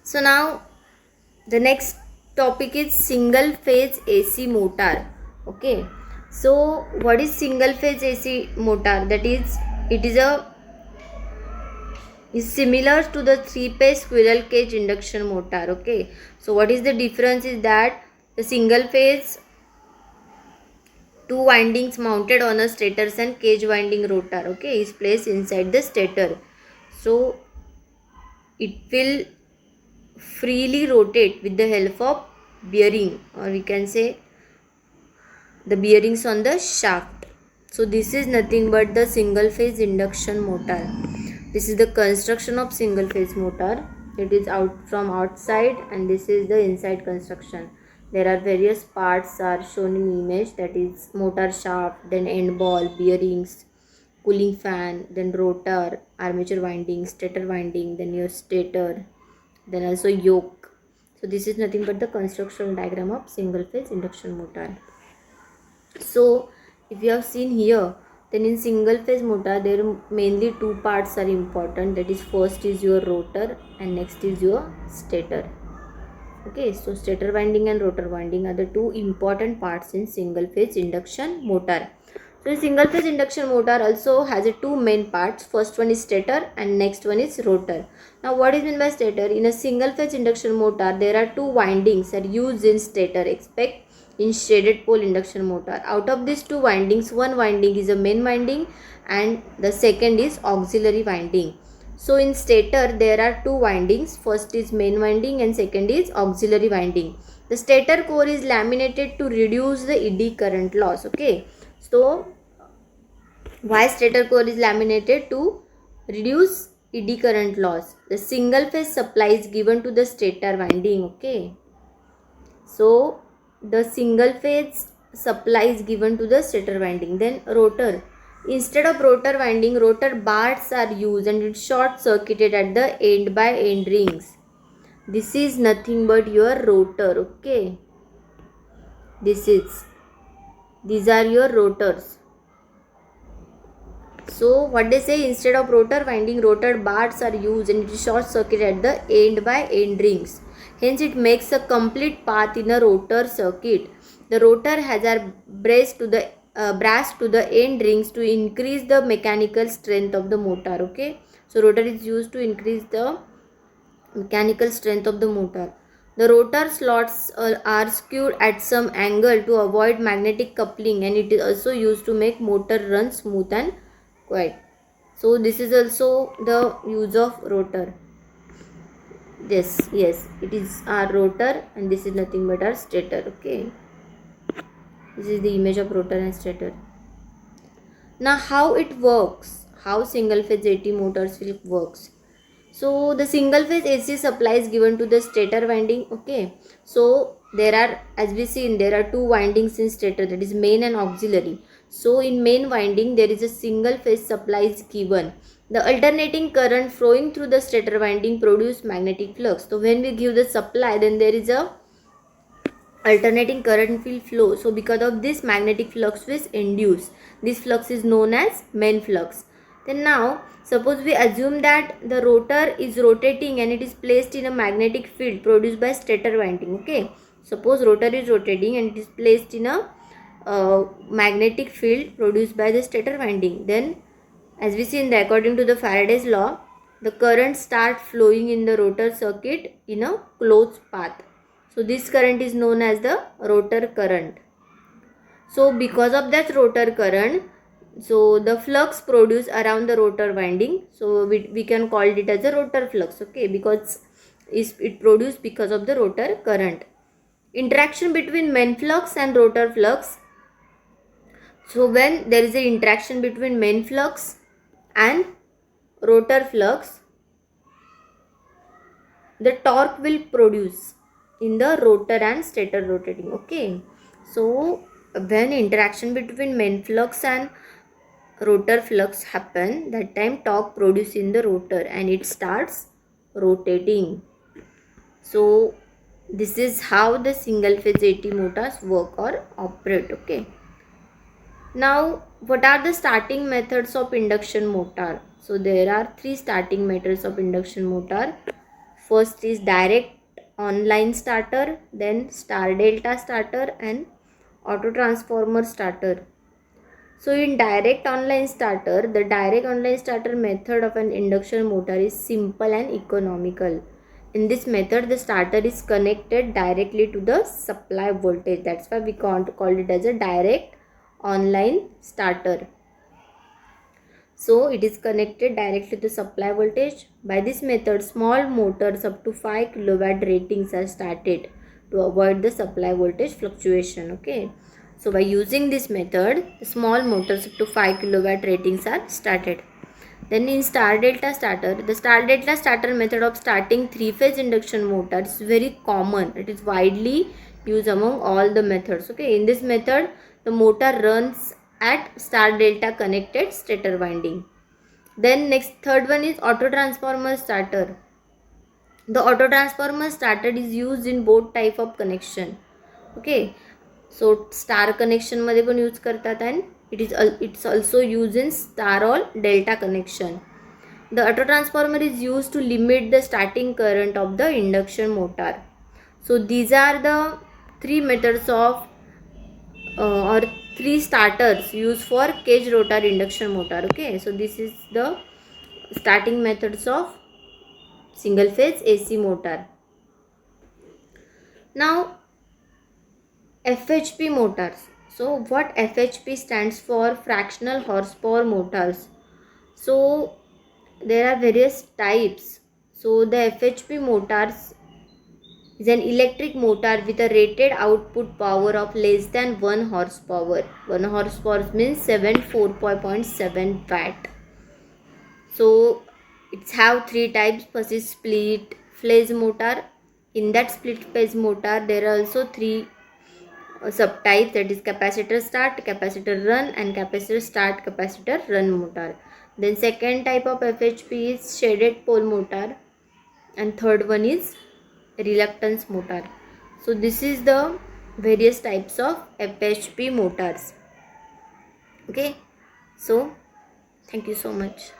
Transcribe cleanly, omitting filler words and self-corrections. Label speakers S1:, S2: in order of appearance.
S1: So now the next topic is single phase AC motor. Okay. So what is single phase AC motor? That is, it is similar to the three phase squirrel cage induction motor. Okay. So what is the difference is that the single phase two windings mounted on a stator and cage winding rotor, okay, is placed inside the stator. So it will freely rotate with the help of bearing, or we can say the bearings on the shaft. So this is nothing but the single phase induction motor. This is the construction of single phase motor. It is out from outside, and this is the inside construction. There are various parts are shown in image, that is motor shaft, then end ball, bearings, cooling fan, then rotor, armature winding, stator winding, then your stator, then also yoke. So this is nothing but the construction diagram of single phase induction motor. So if you have seen here, then in single phase motor there are mainly two parts are important, that is first is your rotor and next is your stator. Okay, so stator winding and rotor winding are the two important parts in single phase induction motor. So single phase induction motor also has a two main parts. First one is stator and next one is rotor. Now what is meant by stator? In a single phase induction motor there are two windings are used in stator, expect in shaded pole induction motor. Out of these two windings, one winding is a main winding and the second is auxiliary winding. So in stator there are two windings, first is main winding and second is auxiliary winding. The stator core is laminated to reduce the eddy current loss. Okay, so why stator core is laminated? To reduce eddy current loss. The single phase supply is given to the stator winding. Okay, so the single phase supply is given to the stator winding. Then rotor, instead of rotor winding, rotor bars are used and it's short circuited at the end by end rings. This is nothing but your rotor. Okay, these are your rotors. So what they say, instead of rotor winding, rotor bars are used and it is short circuit at the end by end rings. Hence it makes a complete path in a rotor circuit. The rotor has a brass to the end rings to increase the mechanical strength of the motor. Okay, so rotor is used to increase the mechanical strength of the motor. The rotor slots are skewed at some angle to avoid magnetic coupling, and it is also used to make motor run smooth and quiet. So this is also the use of rotor. Yes, it is our rotor and this is nothing but our stator. Okay, this is the image of rotor and stator. Now how it works, how single phase AC motors will works. So the single phase AC supply is given to the stator winding. Okay, so there are, as we see, there are two windings in stator, that is main and auxiliary. So in main winding there is a single phase supply is given. The alternating current flowing through the stator winding produce magnetic flux. So when we give the supply, then there is a alternating current will flow. So because of this, magnetic flux is induced. This flux is known as main flux. Then now suppose we assume that the rotor is rotating and it is placed in a magnetic field produced by stator winding. Okay, suppose rotor is rotating and it is placed in a magnetic field produced by the stator winding. Then as we see in the, according to the Faraday's law, the current start flowing in the rotor circuit in a closed path. So this current is known as the rotor current. So because of that rotor current, so the flux produced around the rotor winding, so we can call it as a rotor flux. Okay, because it produced because of the rotor current. Interaction between main flux and rotor flux. So when there is an interaction between main flux and rotor flux, the torque will produce in the rotor and stator rotating. Okay, so when interaction between main flux and rotor flux happen, that time torque produced in the rotor and it starts rotating. So this is how the single phase AC motors work or operate. Okay, now what are the starting methods of induction motor? So there are three starting methods of induction motor. first is direct online starter, then star delta starter, and auto transformer starter. So in direct online starter, the direct online starter method of an induction motor is simple and economical. In this method, the starter is connected directly to the supply voltage. That's why we call it as a direct online starter. So it is connected directly to supply voltage. By this method, small motors up to 5 kilowatt ratings are started to avoid the supply voltage fluctuation. Okay. So by using this method, small motors up to 5 kilowatt ratings are started. Then in star delta starter, the star delta starter method of starting 3-phase induction motor is very common. It is widely used among all the methods. Okay. In this method, the motor runs at star delta connected stator winding. Then next third one is auto transformer starter. The auto transformer starter is used in both type of connection. Okay. So star connection मध्ये पण use करतात and it's also used in star or delta connection. The auto transformer is used to limit the starting current of the induction motor. So these are the three methods of or three starters used for cage rotor induction motor. Okay, so this is the starting methods of single phase AC motor. Now FHP motors. So what FHP stands for? Fractional horsepower motors. So there are various types. So the FHP motors is an electric motor with a rated output power of less than 1 horsepower. 1 horsepower means 4.7 watt. So it's have three types. First is split phase motor. In that split phase motor, there are also three subtypes, that is capacitor start, capacitor run, and capacitor start, capacitor run motor. Then second type of FHP is shaded pole motor, and third one is reluctance motor. So this is the various types of FHP motors. Okay, so thank you so much.